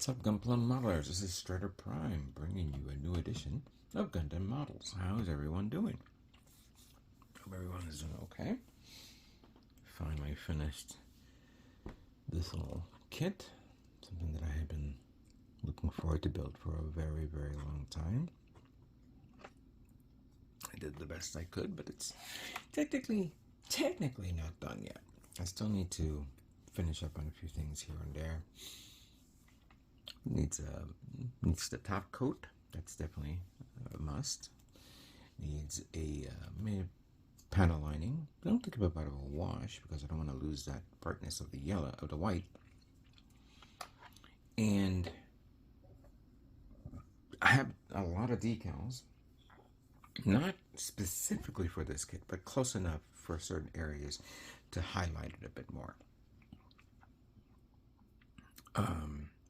What's up, Gunpla modelers? This is Strider Prime, bringing you a new edition of Gundam Models. How's everyone doing? Hope everyone is doing okay. Finally finished this little kit, something that I have been looking forward to build for a very, very long time. I did the best I could, but it's technically not done yet. I still need to finish up on a few things here and there. Needs the top coat. That's definitely a must. Needs a panel lining. I don't think about a wash because I don't want to lose that brightness of the yellow, of the white. And I have a lot of decals, not specifically for this kit, but close enough for certain areas to highlight it a bit more.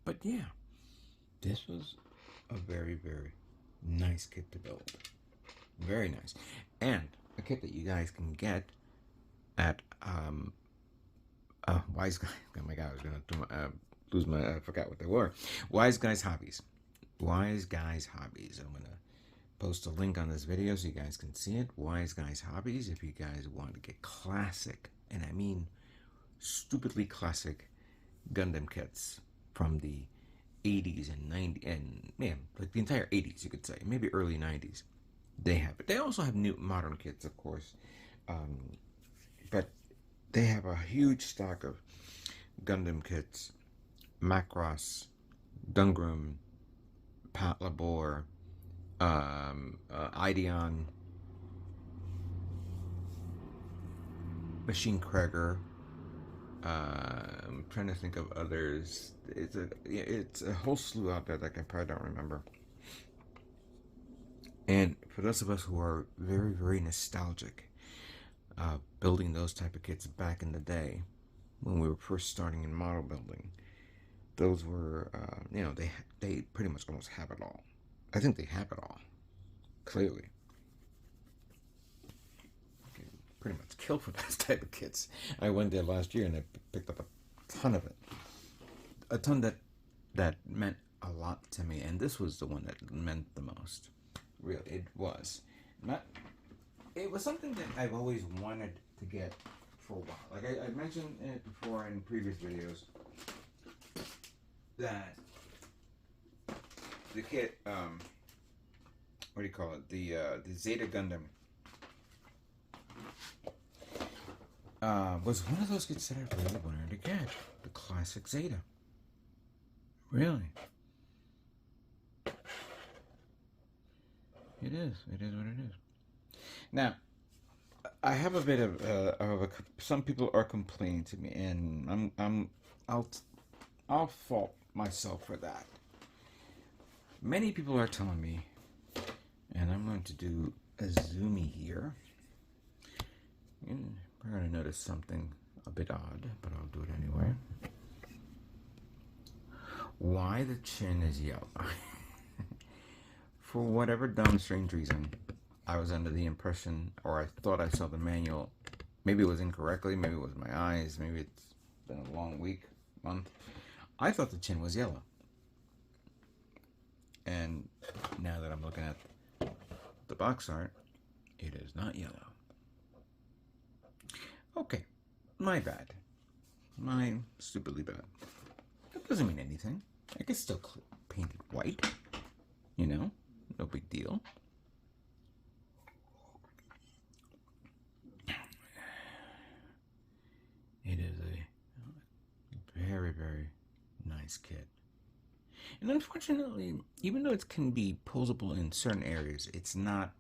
But yeah, this was a very, very nice kit to build. Very nice. And a kit that you guys can get at Wise Guy. Oh my god, I was gonna lose my I forgot what they were. Wise Guys Hobbies. Wise Guys Hobbies. I'm gonna post a link on this video so you guys can see it. Wise Guys Hobbies. If you guys want to get classic, and I mean stupidly classic Gundam kits from the 80s and 90s, and yeah, like the entire 80s, you could say, maybe early 90s. They have it. They also have new modern kits, of course, but they have a huge stock of Gundam kits, Macross, Gundam, Pat Labor, Ideon, Machine Kreger. I'm trying to think of others. It's a whole slew out there that I probably don't remember. And for those of us who are very, very nostalgic, building those type of kits back in the day when we were first starting in model building, those were, they pretty much almost have it all. I think they have it all, clearly. Pretty much killed for those type of kits. I went there last year and I picked up a ton of it. A ton that meant a lot to me, and this was the one that meant the most. Really, it was. It was something that I've always wanted to get for a while. Like I mentioned it before in previous videos, that the kit, what do you call it? The Zeta Gundam. Was one of those kits that I really wanted to get. The classic Zeta. Really. It is. It is what it is. Now, I have a bit of some people are complaining to me, and I'll fault myself for that. Many people are telling me, and I'm going to do a zoomy here. We're going to notice something a bit odd, but I'll do it anyway. Why the chin is yellow? For whatever dumb, strange reason, I was under the impression, or I thought I saw the manual. Maybe it was incorrectly, maybe it was my eyes, maybe it's been a long week, month. I thought the chin was yellow. And now that I'm looking at the box art, it is not yellow. Okay, my bad. My stupidly bad. That doesn't mean anything. I can still paint it white. You know, no big deal. It is a very, very nice kit. And unfortunately, even though it can be posable in certain areas, it's not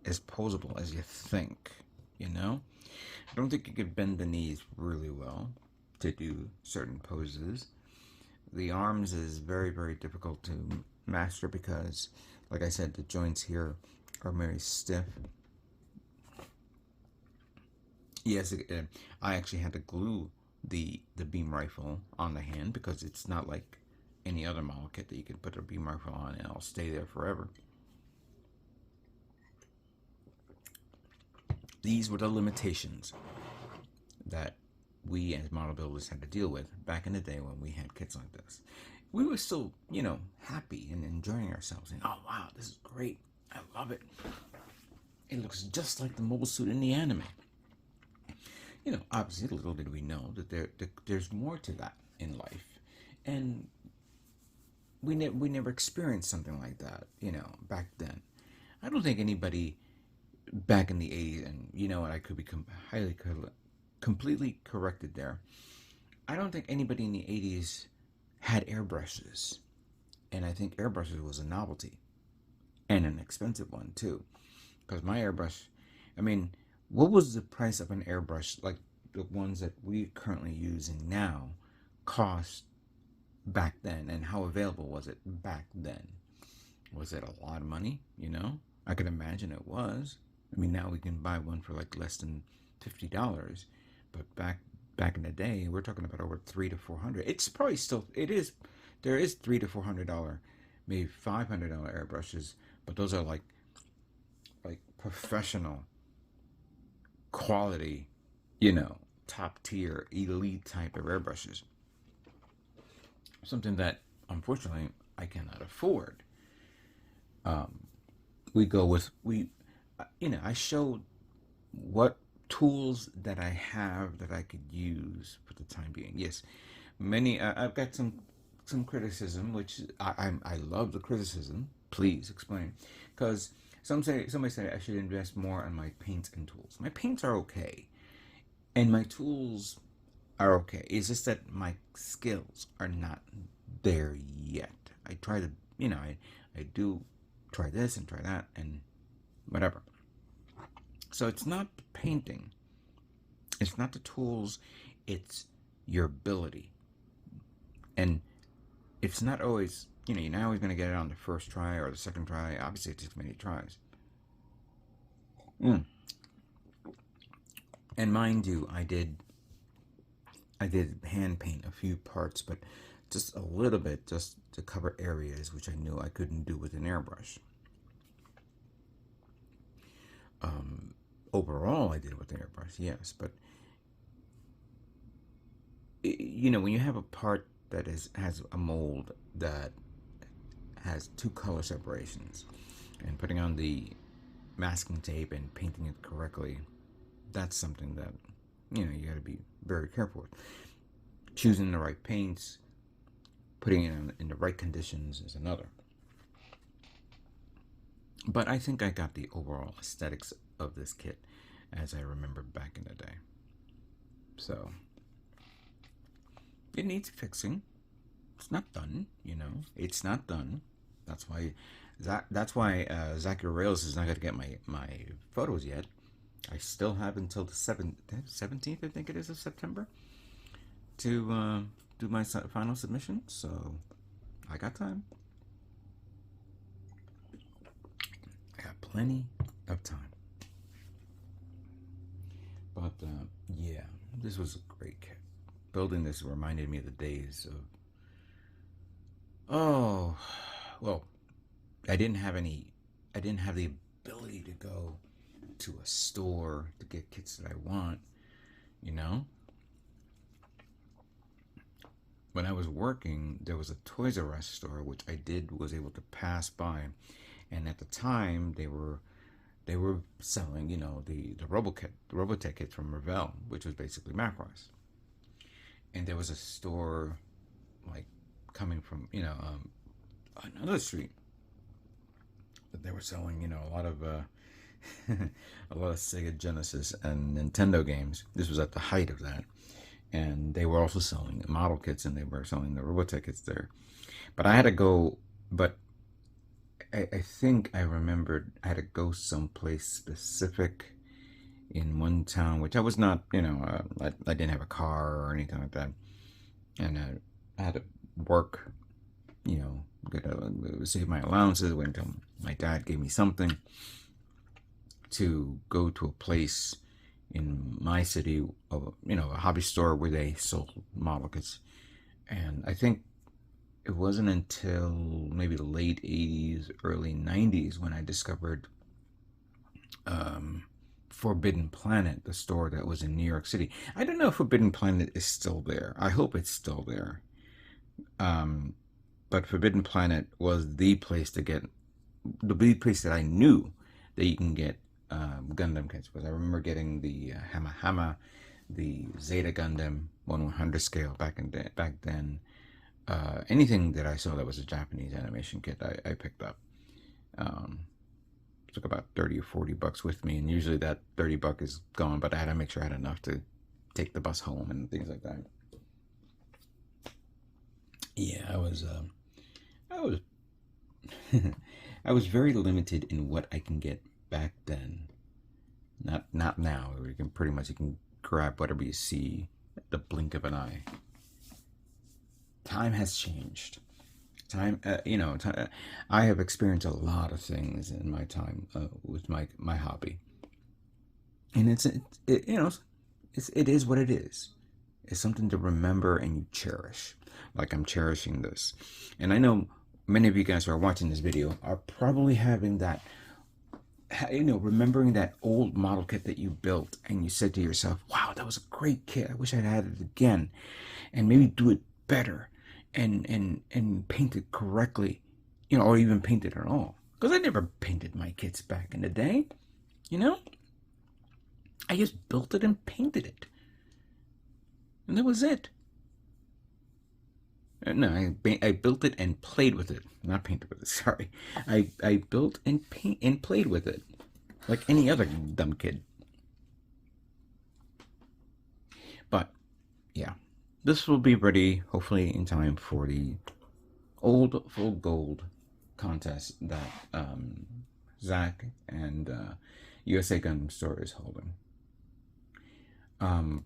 as posable as you think, you know? I don't think you could bend the knees really well to do certain poses. The arms is very, very difficult to master because, like I said, the joints here are very stiff. Yes, I actually had to glue the beam rifle on the hand because it's not like any other model kit that you can put a beam rifle on and it'll stay there forever. These were the limitations that we as model builders had to deal with back in the day when we had kits like this. we were still, happy and enjoying ourselves. And, oh, wow, this is great. I love it. It looks just like the mobile suit in the anime. Obviously, little did we know that there's more to that in life. And we never experienced something like that, back then. I don't think anybody back in the 80s, and what, I could be completely corrected there. I don't think anybody in the 80s had airbrushes. And I think airbrushes was a novelty. And an expensive one, too. Because my airbrush, I mean, what was the price of an airbrush, like the ones that we're currently using now, cost back then? And how available was it back then? Was it a lot of money? I can imagine it was. I mean, now we can buy one for like less than $50. But back in the day, we're talking about over $300 to $400. It's probably still, there is $300 to $400, maybe $500 airbrushes, but those are like professional quality, top tier, elite type of airbrushes. Something that unfortunately I cannot afford. I showed what tools that I have that I could use for the time being. Yes, I've got some criticism, which I love the criticism. Please explain, because somebody said I should invest more on my paints and tools. My paints are okay, and my tools are okay. It's just that my skills are not there yet. I try to, I do try this and try that and whatever. So it's not painting. It's not the tools. It's your ability. And it's not always, you're not always going to get it on the first try or the second try. Obviously, it takes many tries. And mind you, I did hand paint a few parts, but just a little bit, just to cover areas which I knew I couldn't do with an airbrush. Overall, I did it with an airbrush, yes, but when you have a part that has a mold that has two color separations, and putting on the masking tape and painting it correctly, that's something that you got to be very careful with. Choosing the right paints, putting it in the right conditions is another. But I think I got the overall aesthetics of this kit as I remember back in the day. So it needs fixing. It's not done, It's not done. That's why Zachary Rails is not going to get my photos yet. I still have until the 17th, I think it is, of September to do my final submission. So I got time. I got plenty of time. But yeah, this was a great kit. Building this reminded me of the days of, I didn't have the ability to go to a store to get kits that I want, When I was working, there was a Toys R Us store which I was able to pass by, and at the time they were selling, the Robotech kit from Revell, which was basically Macross. And there was a store like coming from another street that they were selling a lot of a lot of Sega Genesis and Nintendo games. This was at the height of that, and they were also selling model kits, and they were selling the Robotech kits there. But I had to go. But I think I remembered I had to go someplace specific in one town, which I was not, I didn't have a car or anything like that, and I had to work, save my allowances, wait until my dad gave me something to go to a place in my city, a hobby store where they sold model kits. And I think it wasn't until maybe the late 80s, early 90s when I discovered Forbidden Planet, the store that was in New York City. I don't know if Forbidden Planet is still there. I hope it's still there. but Forbidden Planet was the place to get, the place that I knew that you can get Gundam kits. Because I remember getting the Hama Hama, the Zeta Gundam 1/100 scale back then. Anything that I saw that was a Japanese animation kit, I picked up. Took about 30 or 40 bucks with me, and usually that 30 buck is gone, but I had to make sure I had enough to take the bus home and things like that. Yeah, I was I was very limited in what I can get back then. Not now, where you can pretty much, you can grab whatever you see at the blink of an eye. Time has changed. Time, I have experienced a lot of things in my time with my hobby, and it is what it is. It's something to remember and you cherish, like I'm cherishing this. And I know many of you guys who are watching this video are probably having that, remembering that old model kit that you built, and you said to yourself, "Wow, that was a great kit. I wish I'd had it again," and maybe do it better. And paint it correctly, or even paint it at all. Because I never painted my kits back in the day, I just built it and painted it, and that was it. No, I built it and played with it, not painted with it. Sorry, I built and played with it, like any other dumb kid. But yeah. This will be ready, hopefully, in time for the old full gold contest that Zach and USA Gundam Store is holding. The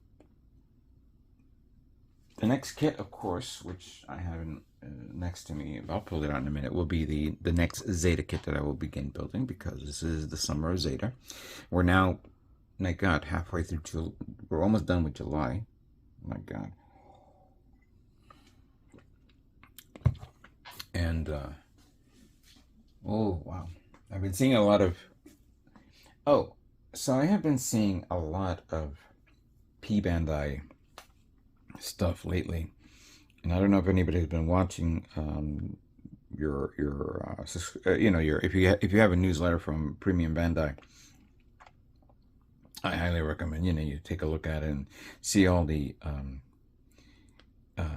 next kit, of course, which I have next to me, I'll pull it out in a minute, will be the next Zeta kit that I will begin building, because this is the summer of Zeta. We're now, my God, halfway through, we're almost done with July. My God. And, oh, wow. I've been seeing a lot of, so I have been seeing a lot of P-Bandai stuff lately. And I don't know if anybody's been watching if you have a newsletter from Premium Bandai, I highly recommend, you take a look at it and see all the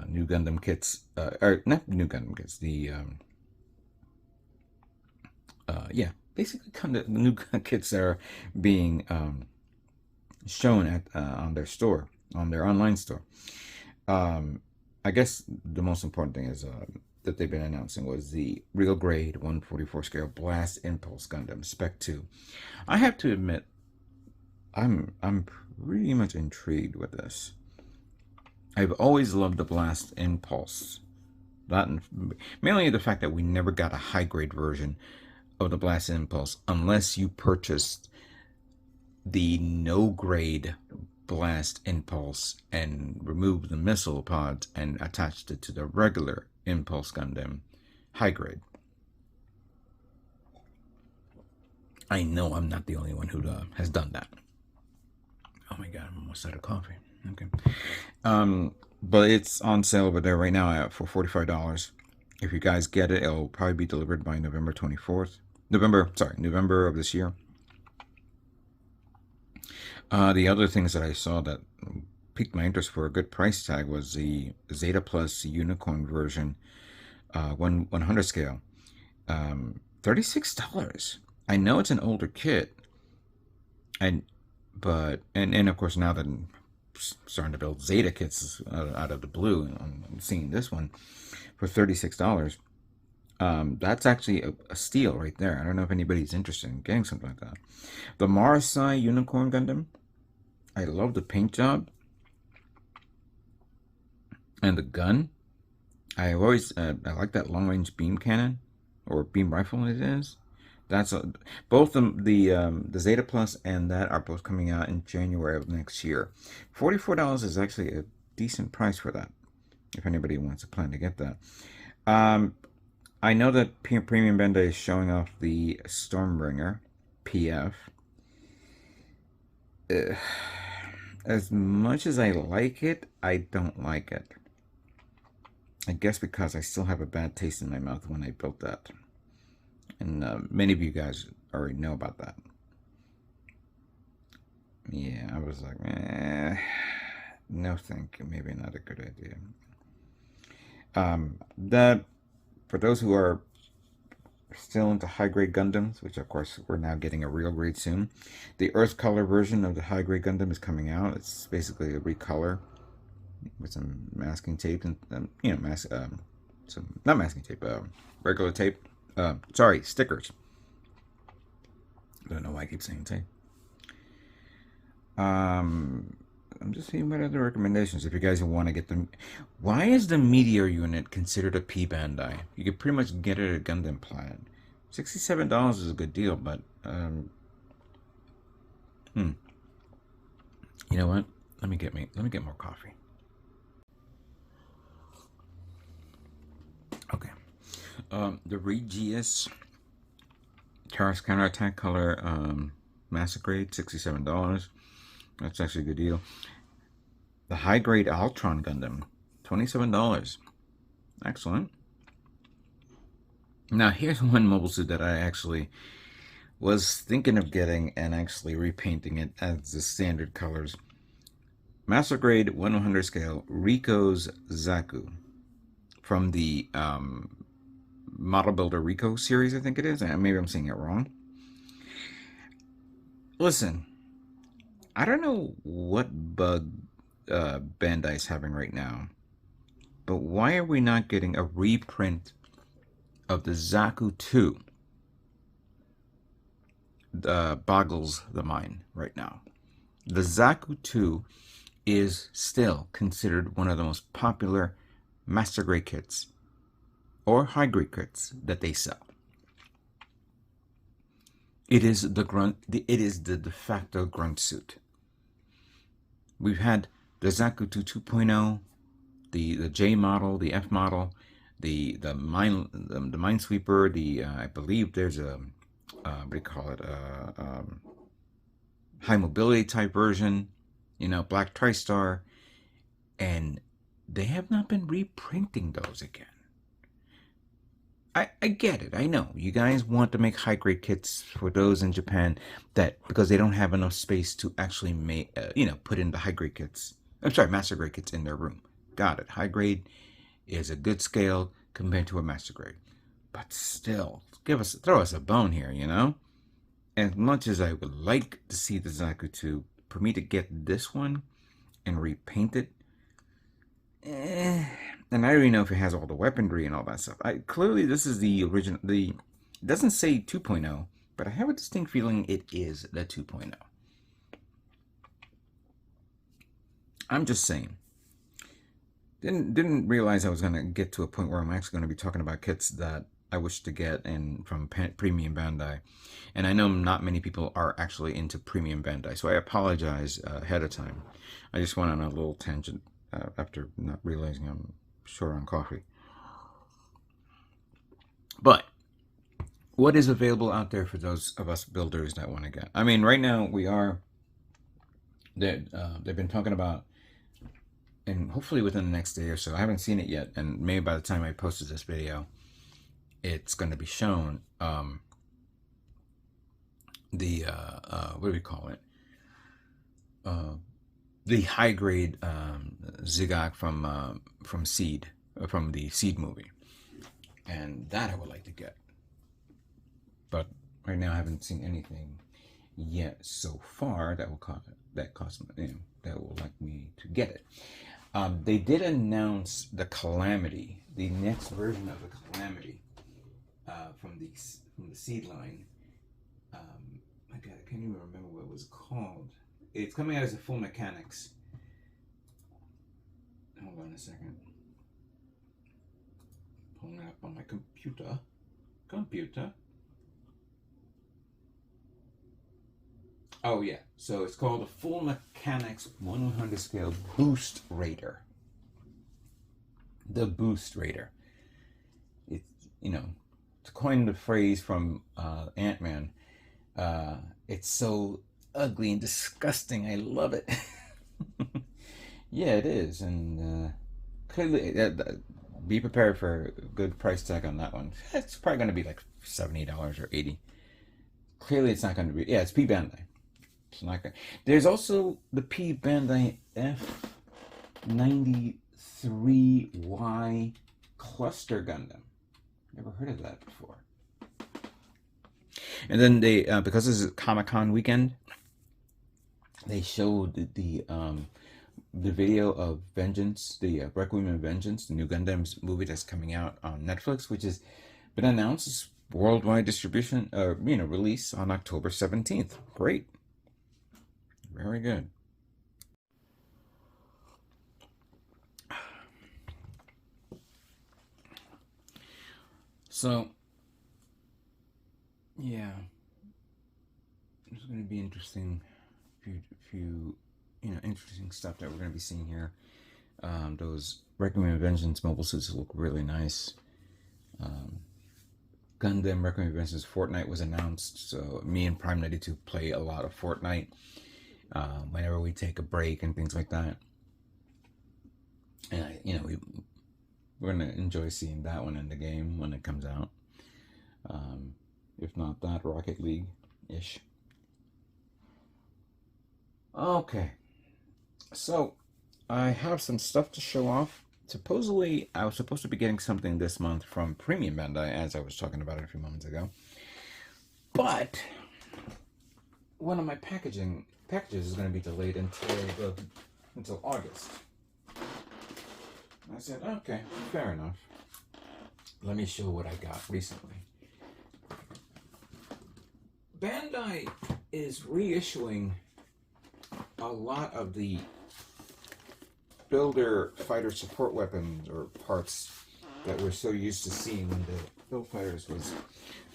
new Gundam kits, or not new Gundam kits, the basically the new kits that are being shown at on their store, on their online store. I guess the most important thing is that they've been announcing was the real grade 144 scale Blast Impulse Gundam Spec 2. I have to admit, I'm pretty much intrigued with this. I've always loved the Blast Impulse. Mainly the fact that we never got a high-grade version of the Blast Impulse unless you purchased the no-grade Blast Impulse and removed the missile pods and attached it to the regular Impulse Gundam high-grade. I know I'm not the only one who has done that. Oh my God, I'm almost out of coffee. Okay. But it's on sale over there right now for $45. If you guys get it, it'll probably be delivered by November 24th. November of this year. The other things that I saw that piqued my interest for a good price tag was the Zeta Plus Unicorn version, 100 scale, $36. I know it's an older kit, and of course now that I'm starting to build Zeta kits out of the blue, and I'm seeing this one for $36. That's actually a steal right there. I don't know if anybody's interested in getting something like that. The Marasai Unicorn Gundam, I love the paint job and the gun. I always I like that long range beam cannon or beam rifle. It is. That's both the Zeta Plus and that are both coming out in January of next year. $44 is actually a decent price for that, if anybody wants to plan to get that. I know that Premium Bandai is showing off the Stormbringer PF. As much as I like it, I don't like it. I guess because I still have a bad taste in my mouth when I built that. And many of you guys already know about that. Yeah, I was like, no thank you, maybe not a good idea. That, for those who are still into high-grade Gundams, which of course we're now getting a real grade soon, the Earth Color version of the high-grade Gundam is coming out. It's basically a recolor with some masking tape and some not masking tape, regular tape. Sorry, stickers. I don't know why I keep saying tape. I'm just seeing what other recommendations if you guys want to get them. Why is the Meteor unit considered a P-Bandai? You could pretty much get it at Gundam Plaid. $67 is a good deal, but you know what? Let me get more coffee. Okay. The Regius Terrace Counterattack Color Master Grade, $67. That's actually a good deal. The High Grade Altron Gundam, $27. Excellent. Now here's one mobile suit that I actually was thinking of getting and actually repainting it as the standard colors. Master Grade 100 scale Rico's Zaku from the Model Builder Rico series, I think it is. Maybe I'm saying it wrong. Listen, I don't know what bug Bandai's having right now, but why are we not getting a reprint of the Zaku 2? Boggles the mind right now. The Zaku 2 is still considered one of the most popular master grade kits or high grade kits that they sell. It is the de facto grunt suit. We've had the Zaku 2 2.0, the J model, the F model, the Minesweeper, I believe there's a what do you call it? High mobility type version, Black TriStar, and they have not been reprinting those again. I get it. I know you guys want to make high grade kits for those in Japan because they don't have enough space to actually make put in the high grade kits. I'm sorry, master grade kits in their room. Got it. High grade is a good scale compared to a master grade, but still, throw us a bone here, As much as I would like to see the Zaku 2, for me to get this one and repaint it, and I don't even know if it has all the weaponry and all that stuff. Clearly, this is the original. It doesn't say 2.0, but I have a distinct feeling it is the 2.0. I'm just saying. Didn't realize I was going to get to a point where I'm actually going to be talking about kits that I wish to get from Premium Bandai. And I know not many people are actually into Premium Bandai, so I apologize ahead of time. I just went on a little tangent after not realizing I'm short on coffee. But what is available out there for those of us builders that want to get? I mean, right now they've been talking about, and hopefully within the next day or so, I haven't seen it yet, and maybe by the time I posted this video, it's going to be shown. What do we call it? The high grade Zigak from Seed, from the Seed movie, and that I would like to get. But right now I haven't seen anything yet so far that will like me to get it. They did announce the Calamity, the next version of the Calamity from the Seed line. My God, I can't even remember what it was called. It's coming out as a full mechanics. Hold on a second. Pulling it up on my computer. Oh yeah, so it's called a Full Mechanics 100 scale Boost Raider. The Boost Raider. It's, to coin the phrase from Ant-Man, it's so ugly and disgusting. I love it. Yeah, it is, and clearly be prepared for a good price tag on that one. It's probably going to be like $70 or $80. Clearly, it's not going to be. Yeah, it's P-Bandai. It's not going. There's also the P-Bandai F93Y Cluster Gundam. Never heard of that before. And then they, because this is Comic-Con weekend, they showed the video of Vengeance, the Requiem of Vengeance, the new Gundam's movie that's coming out on Netflix, which has been announced as worldwide distribution, release on October 17th. Great. Very good. So, yeah, it's going to be interesting. Few interesting stuff that we're going to be seeing here. Those Requiem of Vengeance mobile suits look really nice. Gundam Requiem of Vengeance Fortnite was announced, so me and Prime 92 play a lot of Fortnite whenever we take a break and things like that. And we're gonna enjoy seeing that one in the game when it comes out. If not that, Rocket League-ish. Okay, so I have some stuff to show off. Supposedly, I was supposed to be getting something this month from Premium Bandai, as I was talking about it a few moments ago. But one of my packages is going to be delayed until August. I said, okay, fair enough. Let me show what I got recently. Bandai is reissuing a lot of the builder fighter support weapons or parts that we're so used to seeing when the Build Fighters was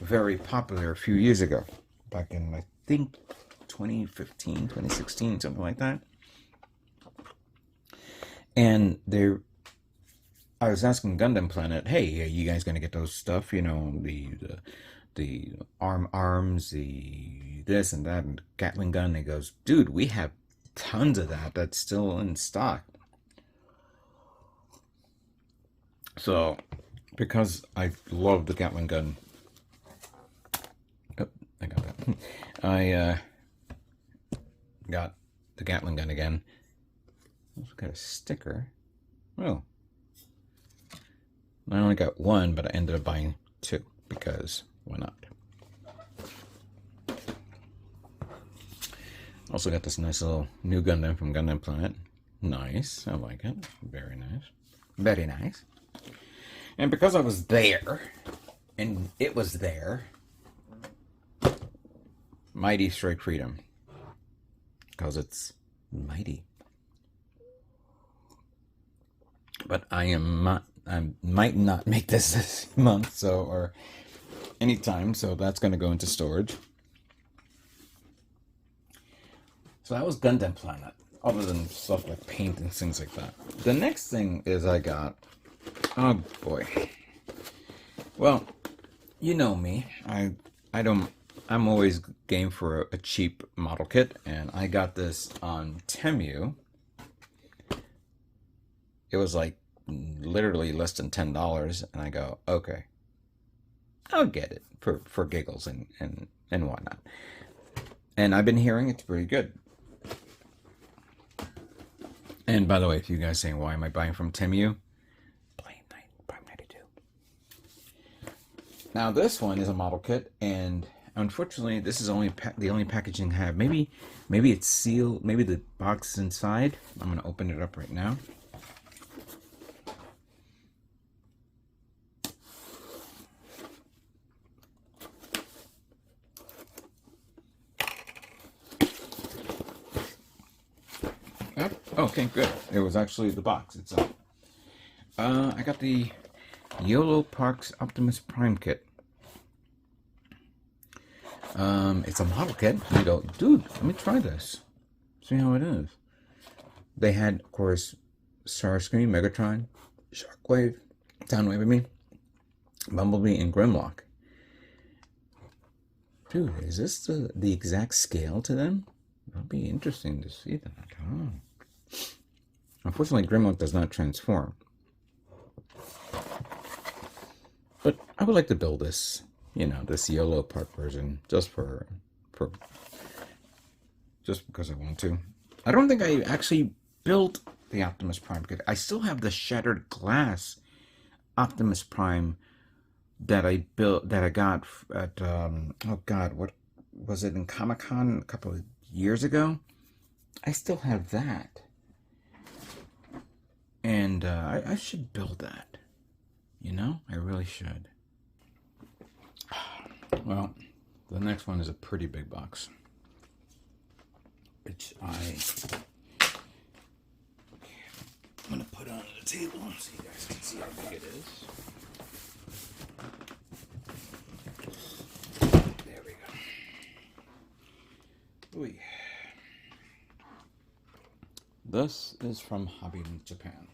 very popular a few years ago, back in, I think, 2015, 2016, something like that. And I was asking Gundam Planet, hey, are you guys going to get those stuff, the arms, the this and that, and Gatling gun? And he goes, dude, we have tons of that's still in stock. So, because I love the Gatling gun, oh, I got that. I got the Gatling gun again. Also got a sticker. Oh, I only got one, but I ended up buying two because why not? Also got this nice little new Gundam from Gundam Planet. Nice, I like it. Very nice. Very nice. And because I was there, and it was there, Mighty Strike Freedom. Because it's mighty. But I might not make this month, or anytime, so that's going to go into storage. So that was Gundam Planet, other than stuff like paint and things like that. The next thing is I got, oh boy. Well, you know me. I'm always game for a cheap model kit, and I got this on Temu. It was like literally less than $10, and I go, okay, I'll get it for giggles and whatnot. And I've been hearing it's pretty good. And by the way, if you guys saying, why am I buying from Temu? Prime 92. Now this one is a model kit, and unfortunately, this is the only packaging I have. Maybe it's sealed. Maybe the box is inside. I'm gonna open it up right now. Okay, good. It was actually the box itself. I got the YOLO Parks Optimus Prime kit. It's a model kit. And I go, dude, let me try this. See how it is. They had, of course, Starscream, Megatron, Shockwave, Soundwave, Bumblebee, and Grimlock. Dude, is this the exact scale to them? It'll be interesting to see that. Oh. Unfortunately, Grimlock does not transform. But I would like to build this, you know, this YOLO part version just just because I want to. I don't think I actually built the Optimus Prime kit. I still have the shattered glass Optimus Prime that I built, that I got at oh god, what was it, in Comic-Con a couple of years ago? I still have that, and I should build that. You know, I really should. Well, the next one is a pretty big box, which I'm gonna put on the table so you guys can see how big it is. There we go. Ooh. This is from Hobby in Japan.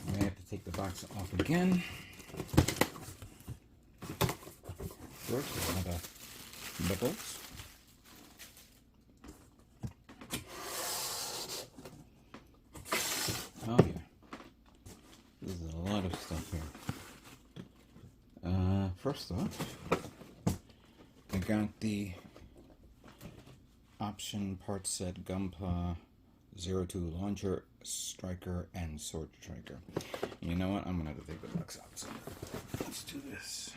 I have to take the box off again. First, we have bubbles. Oh yeah, this is a lot of stuff here. First off, I got the option part set Gunpla 02 launcher, striker, and sword striker. You know what? I'm gonna have to take the box out. So let's do this.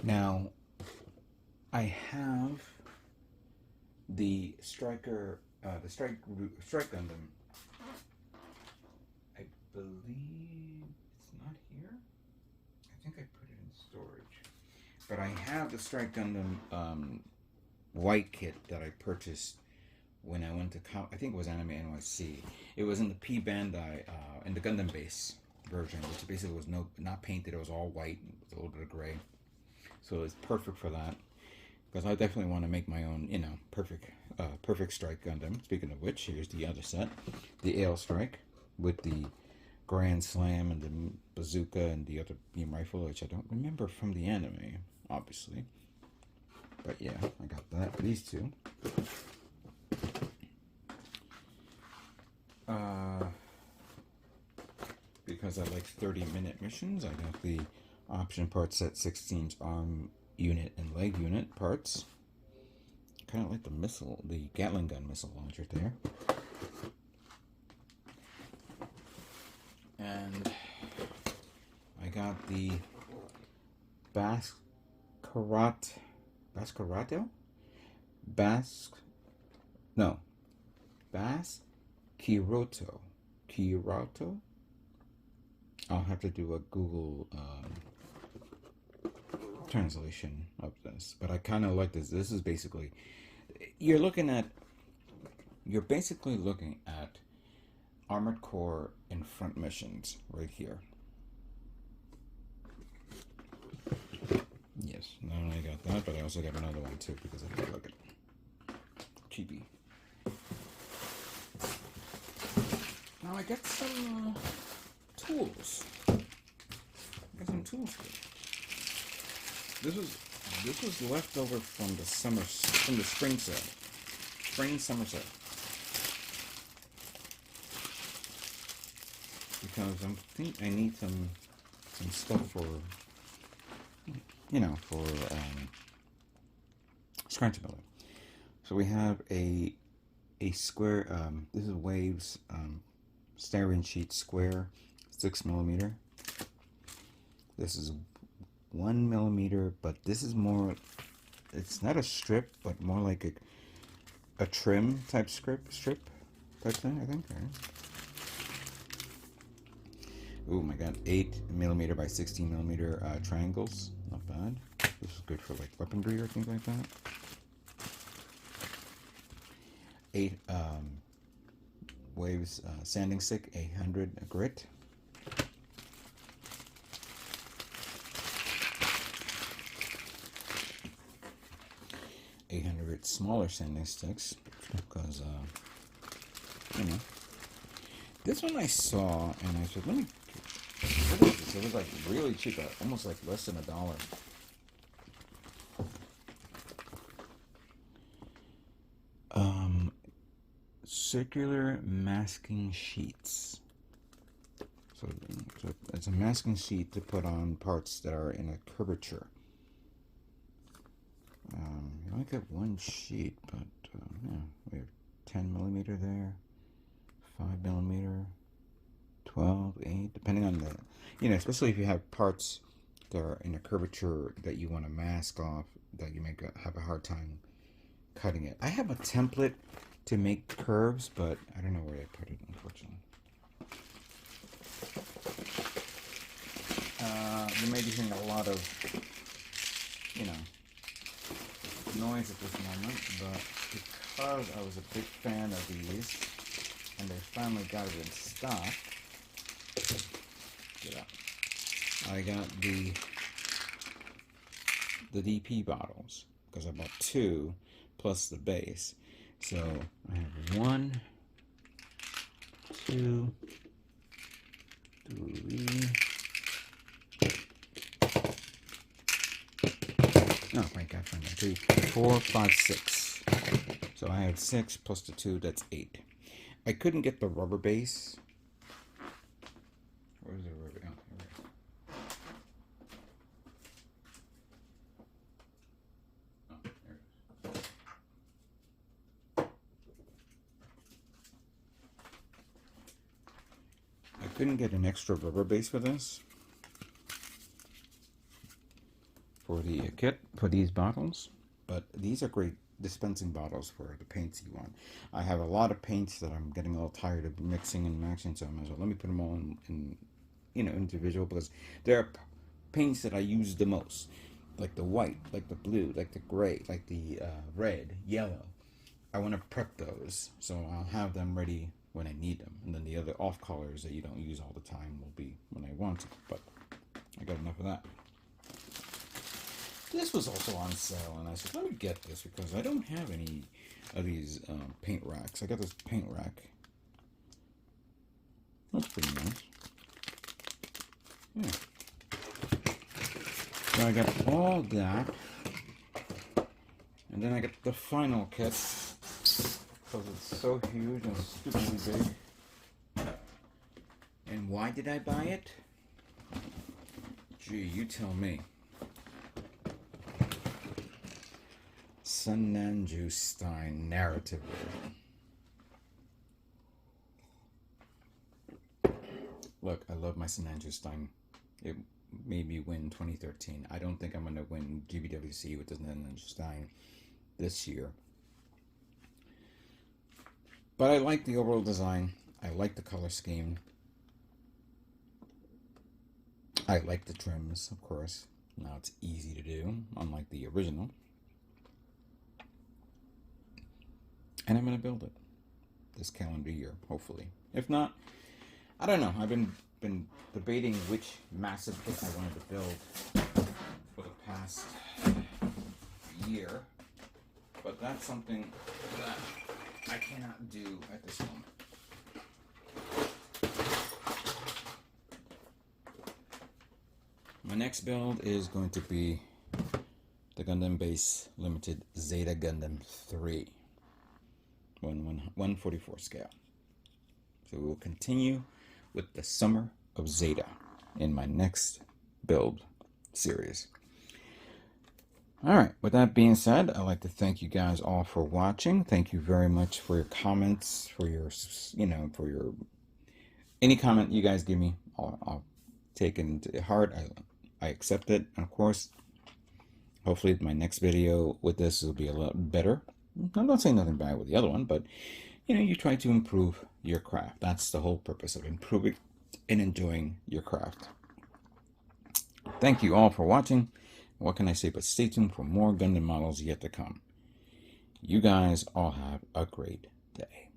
Now, I have the striker, the strike Gundam. I believe it's not here. I think I put it in storage. But I have the Strike Gundam white kit that I purchased when I went to I think it was Anime NYC. It was in the P-Bandai, in the Gundam base version, which basically was not painted. It was all white with a little bit of gray. So it's perfect for that, because I definitely want to make my own, you know, perfect Strike Gundam. Speaking of which, here's the other set, the Ale Strike with the Grand Slam and the bazooka and the other beam rifle, which I don't remember from the anime, obviously. But yeah, I got that. These two. Because I like 30-minute missions, I got the option part set 16 arm unit and leg unit parts. Kind of like the Gatling gun missile launcher there. And I got the Basquiroto? I'll have to do a Google translation of this, but I kind of like this. This is basically, you're basically looking at Armored Core in front missions right here. Yes, not only I got that, but I also got another one too because I feel like it cheapy. Now I got some tools. Got some tools here. This was left over from the spring sale, summer sale. Because I think I need some stuff for, you know, for scratch building. So we have a square. This is Waves styrene sheet square, 6mm. This is 1mm, but this is more. It's not a strip, but more like a trim type strip type thing, I think. Right? Oh my god, 8mm by 16mm triangles. Not bad. This is good for like weaponry or things like that. 8 Waves sanding stick, 800 grit. get smaller sanding sticks because, you know, this one I saw and I said, let me, what is this? It was like really cheap, almost like less than $1. Circular masking sheets. So it's a masking sheet to put on parts that are in a curvature. You only get one sheet, but yeah, we have 10 millimeter there, 5 millimeter, 12, 8, depending on the, you know, especially if you have parts that are in a curvature that you want to mask off, that you may have a hard time cutting it. I have a template to make curves, but I don't know where I put it, unfortunately. You may be hearing a lot of, you know, noise at this moment, but because I was a big fan of these, and they finally got it in stock, I got the DP bottles, because I bought 2 plus the base. So I have 1, 2, 3. Oh my God, 3, 4, 5, 6. So I had 6 plus the 2, that's 8. I couldn't get the rubber base. Where's the rubber? Oh, here it is. Oh, there it is. I couldn't get an extra rubber base for this. For the kit, for these bottles, but these are great dispensing bottles for the paints you want. I have a lot of paints that I'm getting a little tired of mixing and matching, so I might as well let me put them all in you know, individual, because there are paints that I use the most, like the white, like the blue, like the gray, like the red, yellow. I want to prep those, so I'll have them ready when I need them, and then the other off colors that you don't use all the time will be when I want to, but I got enough of that. This was also on sale, and I said, let me get this because I don't have any of these paint racks. I got this paint rack. That's pretty nice. Yeah. So I got all that, and then I got the final kit because it's so huge and stupidly big. And why did I buy it? Gee, you tell me. Sananju Stein narrative. Look, I love my Sananju Stein. It made me win 2013. I don't think I'm going to win GBWC with the Sananju Stein this year. But I like the overall design. I like the color scheme. I like the trims, of course. Now it's easy to do, unlike the original. And I'm going to build it this calendar year, hopefully. If not, I don't know. I've been debating which massive kit I wanted to build for the past year. But that's something that I cannot do at this moment. My next build is going to be the Gundam Base Limited Zeta Gundam 3. 144 scale. So we will continue with the Summer of Zeta in my next build series. Alright, with that being said, I'd like to thank you guys all for watching. Thank you very much for your comments, for your, for your, any comment you guys give me, I'll take it into heart. I accept it. And of course, hopefully my next video with this will be a lot better. I'm not saying nothing bad with the other one, but you try to improve your craft. That's the whole purpose of improving and enjoying your craft. Thank you all for watching. What can I say but stay tuned for more Gundam models yet to come. You guys all have a great day.